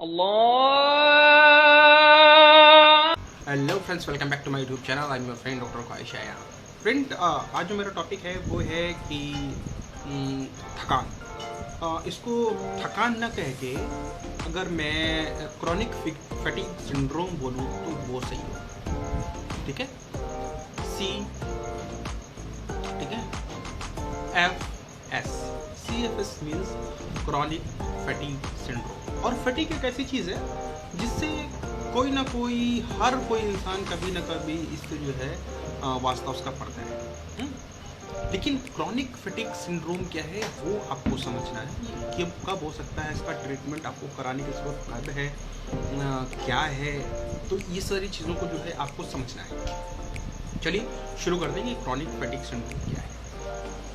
Hello friends, welcome back to my YouTube channel. I am your friend doctor Khwahish आया। Friend, आज जो मेरा topic है वो है कि थकान। इसको थकान न कह के अगर मैं क्रॉनिक फैटिग सिंड्रोम बोलूँ तो वो सही हो। ठीक है, CFS means chronic fatigue syndrome. और फैटिग एक ऐसी चीज़ है जिससे कोई ना कोई, हर कोई इंसान कभी ना कभी इससे जो है वास्ता उसका पड़ता है। लेकिन क्रॉनिक फैटिग सिंड्रोम क्या है वो आपको समझना है कि कब हो सकता है, इसका ट्रीटमेंट आपको कराने की जरूरत कब है, क्या है। तो ये सारी चीज़ों को जो है आपको समझना है। चलिए शुरू कर देंगे। क्रॉनिक फैटिग सिंड्रोम क्या है।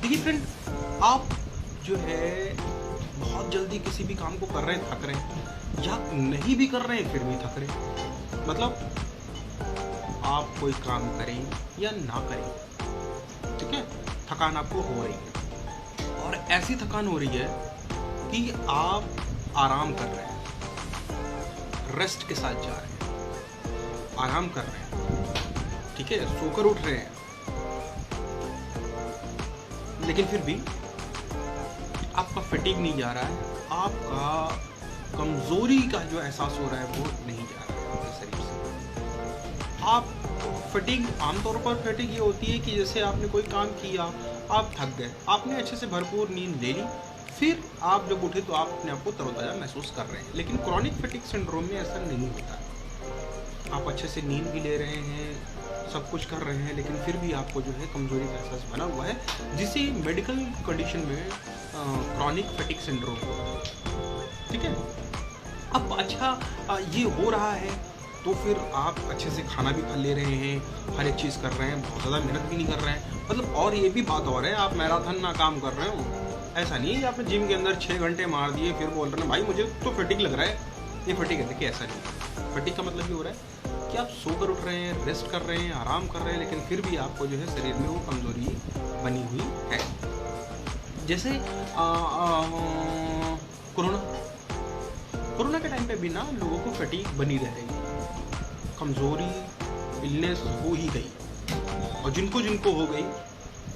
देखिए फ्रेंड, आप जो है बहुत जल्दी किसी भी काम को कर रहे हैं, थक रहे हैं, या नहीं भी कर रहे हैं फिर भी थक रहे हैं। मतलब आप कोई काम करें या ना करें, ठीक है, थकान आपको हो रही है। और ऐसी थकान हो रही है कि आप आराम कर रहे हैं, रेस्ट के साथ जा रहे हैं, आराम कर रहे हैं, ठीक है, सोकर उठ रहे हैं, लेकिन फिर भी आपका फैटिग नहीं जा रहा है, आपका कमजोरी का जो एहसास हो रहा है वो नहीं जा रहा है आपके शरीर से। आप फैटिग, आमतौर पर फैटिग ये होती है कि जैसे आपने कोई काम किया, आप थक गए, आपने अच्छे से भरपूर नींद ले ली, फिर आप जब उठे तो आप अपने आप को तरोताजा महसूस कर रहे हैं। लेकिन क्रॉनिक फैटिग सिंड्रोम में ऐसा नहीं होता। आप अच्छे से नींद भी ले रहे हैं, सब कुछ कर रहे हैं, लेकिन फिर भी आपको जो है कमजोरी का एहसास बना हुआ है, जिसे मेडिकल कंडीशन में क्रॉनिक फैटिग सिंड्रोम। ठीक है, अब अच्छा ये हो रहा है तो फिर आप अच्छे से खाना भी खा ले रहे हैं, हर एक चीज़ कर रहे हैं, बहुत ज़्यादा मेहनत भी नहीं कर रहे हैं। मतलब और ये भी बात और है, आप मैराथन ना काम कर रहे हो, ऐसा नहीं है कि आपने जिम के अंदर 6 घंटे मार दिए फिर बोल रहे हैं भाई मुझे तो फैटिग लग रहा है। ये फैटिग है। देखिए ऐसा नहीं है। फैटिग का मतलब ये हो रहा है कि आप सोकर उठ रहे हैं, रेस्ट कर रहे हैं, आराम कर रहे हैं, लेकिन फिर भी आपको जो है शरीर में वो कमजोरी बनी हुई है। जैसे कोरोना के टाइम पे भी ना लोगों को फैटिग बनी रहेगी, कमजोरी, इलनेस हो ही गई, और जिनको जिनको हो गई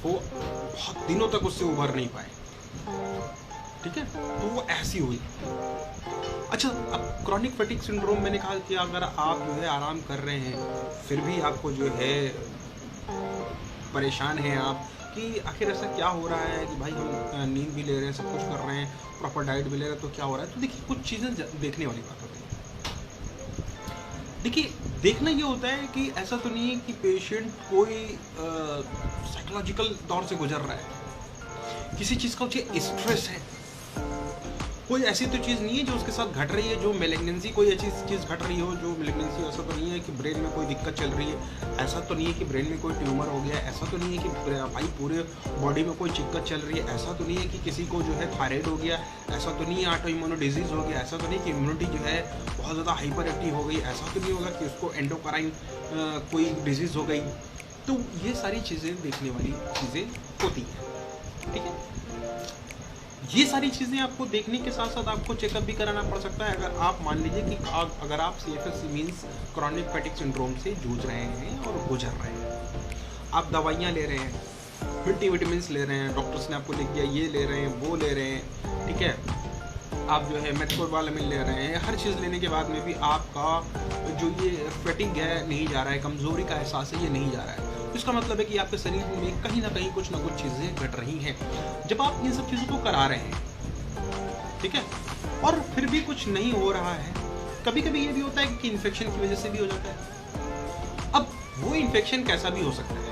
वो बहुत दिनों तक उससे उभर नहीं पाए। ठीक है, तो वो ऐसी हुई। अच्छा, अब क्रॉनिक फैटिग सिंड्रोम मैंने कहा कि अगर आप जो है आराम कर रहे हैं फिर भी आपको जो है परेशान हैं आप कि आखिर ऐसा क्या हो रहा है कि भाई हम नींद भी ले रहे हैं, सब कुछ कर रहे हैं, प्रॉपर डाइट भी ले रहे हैं, तो क्या हो रहा है। तो देखिए कुछ चीज़ें देखने वाली बात होती है। देखिए देखना ये होता है कि ऐसा तो नहीं है कि पेशेंट कोई साइकोलॉजिकल दौर से गुजर रहा है, किसी चीज़ का उसे स्ट्रेस है, कोई ऐसी तो चीज़ नहीं है जो उसके साथ घट रही है, जो मेलिग्नेंसी, कोई ऐसी चीज़ घट रही हो जो मेलिग्नेंसी। ऐसा तो नहीं है कि ब्रेन में कोई दिक्कत चल रही है, ऐसा तो नहीं है कि ब्रेन में कोई ट्यूमर हो गया, ऐसा तो नहीं है कि भाई पूरे बॉडी में कोई दिक्कत चल रही है, ऐसा तो नहीं है कि किसी को जो है थायराइड हो गया, ऐसा तो नहीं है ऑटो इम्यूनो डिजीज़ हो गया, ऐसा तो नहीं कि इम्यूनिटी जो है बहुत ज़्यादा हाइपर एक्टिव हो गई, ऐसा तो नहीं होगा कि उसको एंडोक्राइन कोई डिजीज़ हो गई। तो ये सारी चीज़ें देखने वाली चीज़ें होती हैं। ठीक है, ये सारी चीज़ें आपको देखने के साथ साथ आपको चेकअप भी कराना पड़ सकता है। अगर आप मान लीजिए कि अगर आप CFS means chronic fatigue syndrome से जूझ रहे हैं और गुजर रहे हैं, आप दवाइयाँ ले रहे हैं, मल्टीविटामिन्स ले रहे हैं, डॉक्टर्स ने आपको लिख दिया ये ले रहे हैं, वो ले रहे हैं, ठीक है, आप जो है मेटफॉर्मिन ले रहे हैं, हर चीज़ लेने के बाद में भी आपका जो ये फैटिग है नहीं जा रहा है, कमज़ोरी का एहसास है ये नहीं जा रहा है। इसका मतलब है कि आपके शरीर में कहीं ना कुछ चीज़ें घट रही हैं। जब आप इन सब चीज़ों को करा रहे हैं, ठीक है, और फिर भी कुछ नहीं हो रहा है, कभी कभी ये भी होता है कि इन्फेक्शन की वजह से भी हो जाता है। अब वो इन्फेक्शन कैसा भी हो सकता है,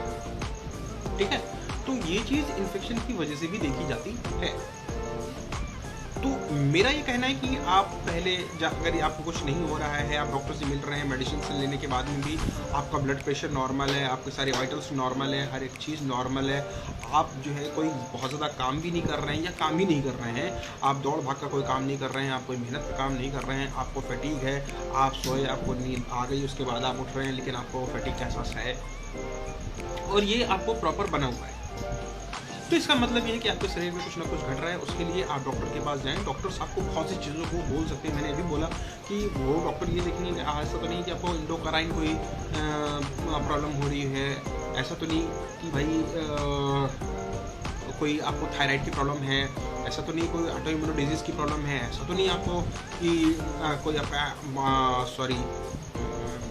ठीक है, तो ये चीज़ इन्फेक्शन की वजह से भी देखी जाती है। तो मेरा ये कहना है कि आप पहले अगर आपको कुछ नहीं हो रहा है, आप डॉक्टर से मिल रहे हैं, मेडिसिन से लेने के बाद में भी आपका ब्लड प्रेशर नॉर्मल है, आपके सारे वाइटल्स नॉर्मल है, हर एक चीज़ नॉर्मल है, आप जो है कोई बहुत ज़्यादा काम भी नहीं कर रहे हैं या काम ही नहीं कर रहे हैं, आप दौड़ भाग का कोई काम नहीं कर रहे हैं, आप कोई मेहनत का काम नहीं कर रहे हैं, आपको फैटिग है, आप सोए, आपको नींद आ गई, उसके बाद आप उठ रहे हैं, लेकिन आपको फैटिग का एहसास है और ये आपको प्रॉपर बना हुआ है, तो इसका मतलब ये है कि आपके शरीर में कुछ ना कुछ घट रहा है। उसके लिए आप डॉक्टर के पास जाएं। डॉक्टर्स आपको बहुत सी चीज़ों को बोल सकते हैं। मैंने अभी बोला कि वो डॉक्टर ये देखेंगे कि ऐसा तो नहीं कि आपको इंडोक्राइन कोई प्रॉब्लम हो रही है, ऐसा तो नहीं कि भाई कोई आपको थायराइड की प्रॉब्लम है, ऐसा तो नहीं कोई ऑटोइम्यून डिजीज़ की प्रॉब्लम है, ऐसा तो नहीं आपको कि कोई आपका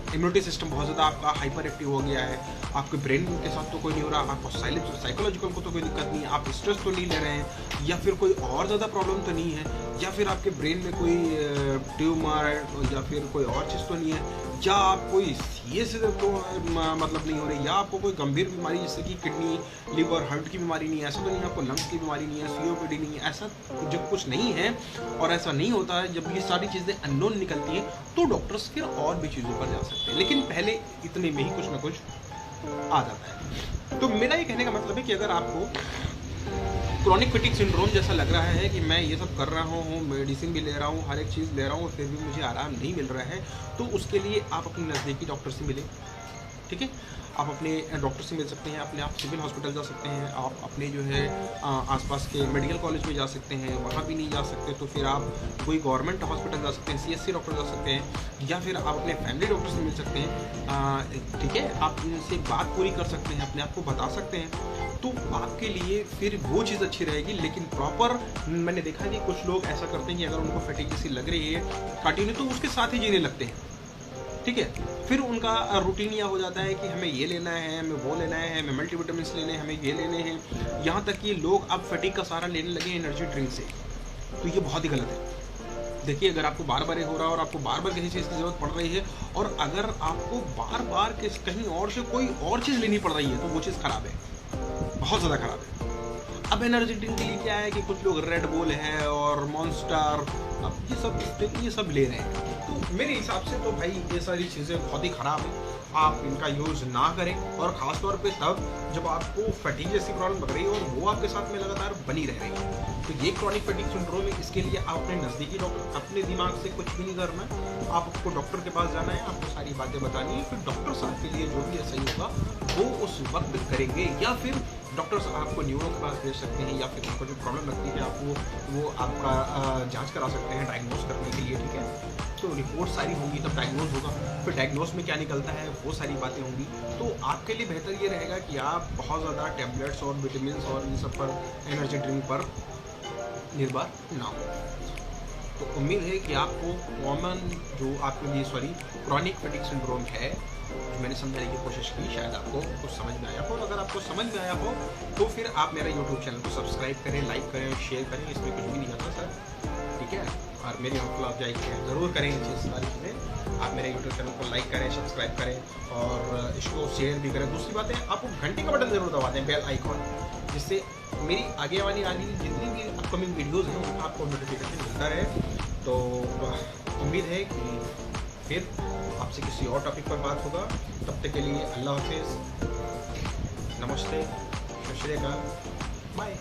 इम्यूनिटी सिस्टम बहुत ज़्यादा आपका हाइपर एक्टिव हो गया है, आपके ब्रेन के साथ तो कोई नहीं हो रहा, आपको साइकोलॉजिकल को तो कोई दिक्कत नहीं है, आप स्ट्रेस तो नहीं ले रहे हैं, या फिर कोई और ज़्यादा प्रॉब्लम तो नहीं है, या फिर आपके ब्रेन में कोई ट्यूमर या फिर कोई और चीज़ तो नहीं है, या आप कोई सीरियस तो मतलब नहीं हो रही, या आपको कोई गंभीर बीमारी जैसे कि किडनी, लिवर, हार्ट की बीमारी नहीं है, ऐसा तो नहीं आपको लंग्स की बीमारी नहीं है, सीओपीडी नहीं है, ऐसा जब कुछ नहीं है और ऐसा नहीं होता है, जब ये सारी चीज़ें अननोन निकलती हैं तो डॉक्टर्स फिर और भी चीज़ों पर जा सकते हैं, लेकिन पहले इतने में ही कुछ ना कुछ आ जाता है। तो मेरा ये कहने का मतलब है कि अगर आपको क्रॉनिक फैटिग सिंड्रोम जैसा लग रहा है कि मैं ये सब कर रहा हूँ, मेडिसिन भी ले रहा हूँ, हर एक चीज़ ले रहा हूँ, फिर भी मुझे आराम नहीं मिल रहा है, तो उसके लिए आप अपने नज़दीकी डॉक्टर से मिलें। ठीक है, आप अपने डॉक्टर से मिल सकते हैं, अपने आप सिविल हॉस्पिटल जा सकते हैं, आप अपने जो है आसपास के मेडिकल कॉलेज में जा सकते हैं, वहाँ भी नहीं जा सकते तो फिर आप कोई गवर्नमेंट हॉस्पिटल जा सकते हैं, सीएससी डॉक्टर जा सकते हैं, या फिर आप अपने फैमिली डॉक्टर से मिल सकते हैं। ठीक है, आप इनसे बात पूरी कर सकते हैं, अपने आप को बता सकते हैं, तो आपके लिए फिर वो चीज़ अच्छी रहेगी। लेकिन प्रॉपर मैंने देखा है कि कुछ लोग ऐसा करते हैं कि अगर उनको फैटिग जैसी लग रही है कंटिन्यू, तो उसके साथ ही जीने लगते हैं। ठीक है, फिर उनका रूटीन यह हो जाता है कि हमें ये लेना है, हमें वो लेना है, हमें मल्टीविटामिन्स लेने हैं, हमें ये लेने हैं, यहाँ तक कि लोग अब फैटिग का सहारा लेने लगे एनर्जी ड्रिंक से। तो ये बहुत ही गलत है। देखिए, अगर आपको बार बार ये हो रहा है और आपको बार बार किसी चीज़ की ज़रूरत पड़ रही है, और अगर आपको बार बार कहीं और से कोई और चीज़ लेनी पड़ रही है, तो वो चीज़ ख़राब है, बहुत ज़्यादा ख़राब है। अब एनर्जी ड्रिंक के लिए क्या है कि कुछ लोग रेड बुल है और मॉन्स्टर, अब ये सब ले रहे हैं। तो मेरे हिसाब से तो भाई ये सारी चीज़ें बहुत ही ख़राब है, आप इनका यूज़ ना करें, और ख़ास तौर पे तब जब आपको फैटिग जैसी प्रॉब्लम लग रही है और वो आपके साथ में लगातार बनी रह रही है। तो ये क्रॉनिक फैटिग सिंड्रोम है, इसके लिए आप अपने नज़दीकी डॉक्टर, अपने दिमाग से कुछ भी नहीं करना है, आपको डॉक्टर के पास जाना है, आपको सारी बातें बतानी है, फिर डॉक्टर साहब के लिए जो भी सही होगा वो उस वक्त करेंगे, या फिर डॉक्टर साहब आपको न्यूरो के पास भेज सकते हैं, या फिर आपको जो प्रॉब्लम लगती है आपको वो आपका जांच करा सकते हैं डायग्नोज करने के लिए। ठीक है, तो रिपोर्ट सारी होंगी तब डायग्नोज होगा, फिर डायग्नोज में क्या निकलता है वो सारी बातें होंगी। तो आपके लिए बेहतर ये रहेगा कि आप बहुत ज़्यादा टैबलेट्स और विटामिन और इन सब पर, एनर्जी ड्रिंक पर निर्भर ना हो। तो उम्मीद है कि आपको कॉमन जो आपके लिए क्रॉनिक फैटिग सिंड्रोम है, जो मैंने समझाने की कोशिश की, शायद आपको कुछ समझ में आया हो। और अगर आपको समझ में आया हो तो फिर आप मेरा यूट्यूब चैनल को सब्सक्राइब करें, लाइक करें, शेयर करें, इसमें कुछ भी नहीं आता सर। ठीक है, और मेरी हौसला अफजाई ज़रूर करें इन सारी चीज़ें। आप मेरे यूट्यूब चैनल को लाइक करें, सब्सक्राइब करें और इसको शेयर भी करें। दूसरी बात है, आपको घंटे का बटन ज़रूर दबा दें, बेल आइकॉन, जिससे मेरी आगे वाली जितनी भी अपकमिंग वीडियोज़ हैं उनका आपको नोटिफिकेशन मिलता रहे। तो उम्मीद है कि फिर आपसे किसी और टॉपिक पर बात होगा। तब तक के लिए अल्लाह हाफिज़, नमस्ते, सत श्री अकाल, बाय।